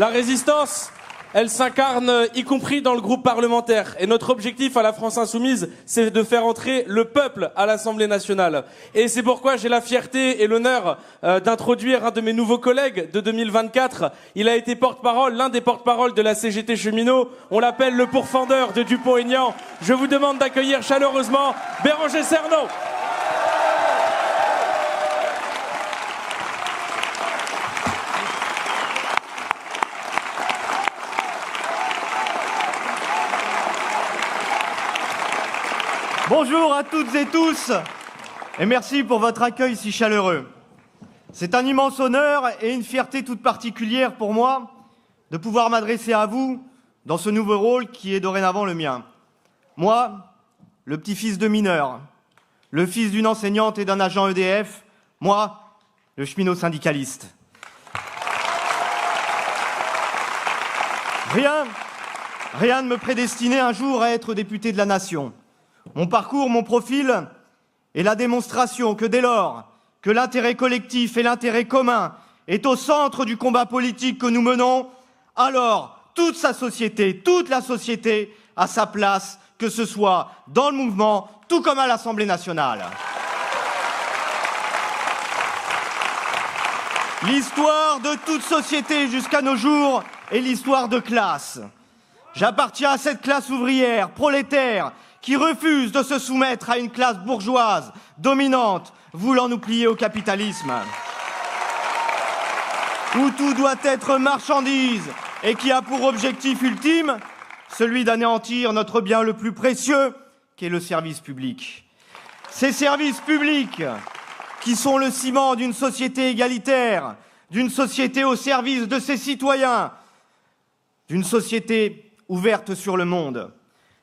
La résistance, elle s'incarne y compris dans le groupe parlementaire. Et notre objectif à la France Insoumise, c'est de faire entrer le peuple à l'Assemblée nationale. Et c'est pourquoi j'ai la fierté et l'honneur d'introduire un de mes nouveaux collègues de 2024. Il a été porte-parole, l'un des porte-paroles de la CGT cheminot. On l'appelle le pourfendeur de Dupont-Aignan. Je vous demande d'accueillir chaleureusement Bérangère Cernot. Bonjour à toutes et tous et merci pour votre accueil si chaleureux. C'est un immense honneur et une fierté toute particulière pour moi de pouvoir m'adresser à vous dans ce nouveau rôle qui est dorénavant le mien. Moi, le petit-fils de mineur, le fils d'une enseignante et d'un agent EDF, moi, le cheminot syndicaliste. Rien ne me prédestinait un jour à être député de la nation. Mon parcours, mon profil est la démonstration que dès lors que l'intérêt collectif et l'intérêt commun est au centre du combat politique que nous menons, alors toute la société a sa place, que ce soit dans le mouvement, tout comme à l'Assemblée nationale. L'histoire de toute société jusqu'à nos jours est l'histoire de classe. J'appartiens à cette classe ouvrière, prolétaire, qui refuse de se soumettre à une classe bourgeoise, dominante, voulant nous plier au capitalisme. Où tout doit être marchandise et qui a pour objectif ultime celui d'anéantir notre bien le plus précieux, qui est le service public. Ces services publics qui sont le ciment d'une société égalitaire, d'une société au service de ses citoyens, d'une société ouverte sur le monde.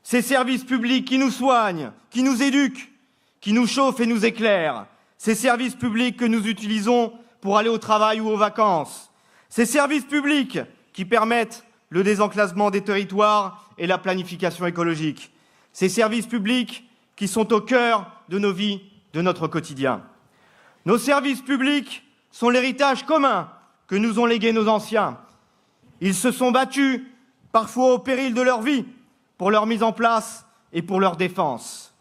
Ces services publics qui nous soignent, qui nous éduquent, qui nous chauffent et nous éclairent. Ces services publics que nous utilisons pour aller au travail ou aux vacances. Ces services publics qui permettent le désenclavement des territoires et la planification écologique. Ces services publics qui sont au cœur de nos vies, de notre quotidien. Nos services publics sont l'héritage commun que nous ont légué nos anciens. Ils se sont battus, parfois au péril de leur vie, pour leur mise en place et pour leur défense.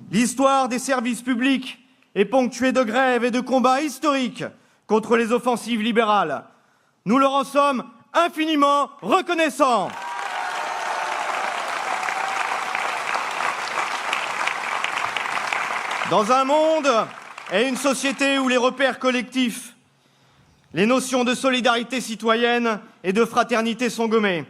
L'histoire des services publics est ponctuée de grèves et de combats historiques contre les offensives libérales. Nous leur en sommes infiniment reconnaissants. Dans un monde et une société où les repères collectifs, les notions de solidarité citoyenne et de fraternité sont gommées,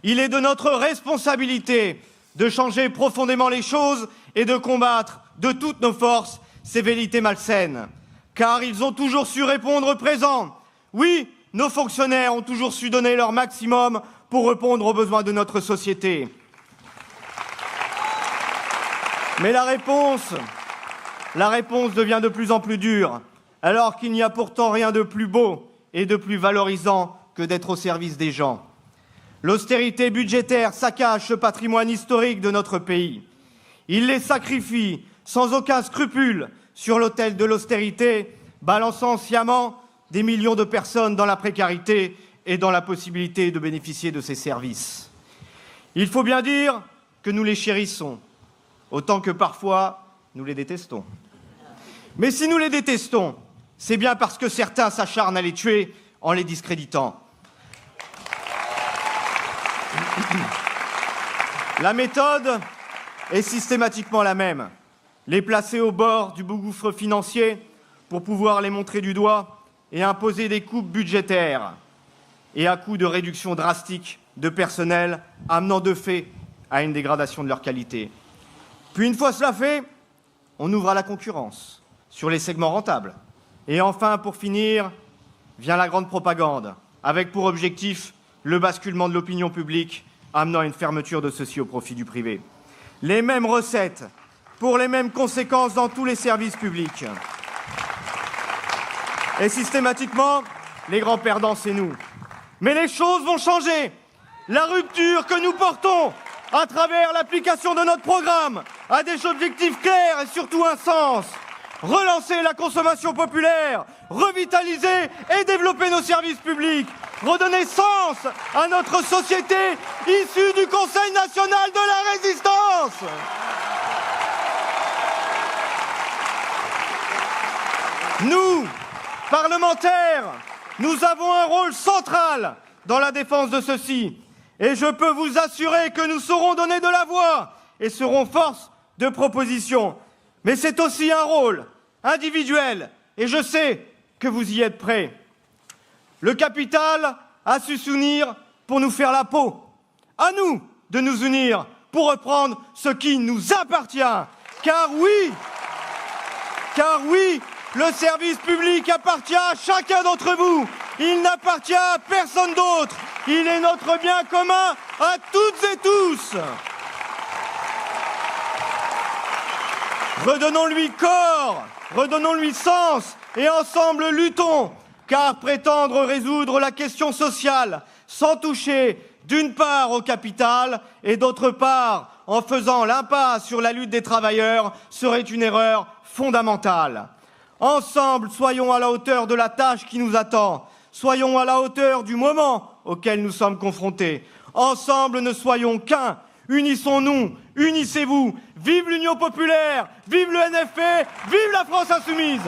il est de notre responsabilité de changer profondément les choses et de combattre de toutes nos forces ces velléités malsaines. Car ils ont toujours su répondre présent. Oui, nos fonctionnaires ont toujours su donner leur maximum pour répondre aux besoins de notre société. Mais la réponse devient de plus en plus dure, alors qu'il n'y a pourtant rien de plus beau et de plus valorisant que d'être au service des gens. L'austérité budgétaire saccage ce patrimoine historique de notre pays. Il les sacrifie sans aucun scrupule sur l'autel de l'austérité, balançant sciemment des millions de personnes dans la précarité et dans la possibilité de bénéficier de ces services. Il faut bien dire que nous les chérissons, autant que parfois nous les détestons. Mais si nous les détestons, c'est bien parce que certains s'acharnent à les tuer en les discréditant. La méthode est systématiquement la même. Les placer au bord du gouffre financier pour pouvoir les montrer du doigt et imposer des coupes budgétaires et à coût de réduction drastique de personnel, amenant de fait à une dégradation de leur qualité. Puis une fois cela fait, on ouvre à la concurrence sur les segments rentables. Et enfin, pour finir, vient la grande propagande, avec pour objectif le basculement de l'opinion publique, amenant à une fermeture de ceux-ci au profit du privé. Les mêmes recettes, pour les mêmes conséquences dans tous les services publics. Et systématiquement, les grands perdants, c'est nous. Mais les choses vont changer. La rupture que nous portons à travers l'application de notre programme a des objectifs clairs et surtout un sens. Relancer la consommation populaire, revitaliser et développer nos services publics, redonner sens à notre société issue du Conseil national de la résistance. Nous, parlementaires, nous avons un rôle central dans la défense de ceci. Et je peux vous assurer que nous saurons donner de la voix et serons force de proposition. Mais c'est aussi un rôle individuel, et je sais que vous y êtes prêts. Le capital a su s'unir pour nous faire la peau. À nous de nous unir pour reprendre ce qui nous appartient. Car oui, le service public appartient à chacun d'entre vous. Il n'appartient à personne d'autre. Il est notre bien commun à toutes et tous. Redonnons-lui corps, redonnons-lui sens et ensemble luttons. Car prétendre résoudre la question sociale sans toucher d'une part au capital et d'autre part en faisant l'impasse sur la lutte des travailleurs serait une erreur fondamentale. Ensemble, soyons à la hauteur de la tâche qui nous attend. Soyons à la hauteur du moment auquel nous sommes confrontés. Ensemble, ne soyons qu'un. Unissons-nous, unissez-vous. Vive l'Union populaire, vive le NFP, vive la France insoumise.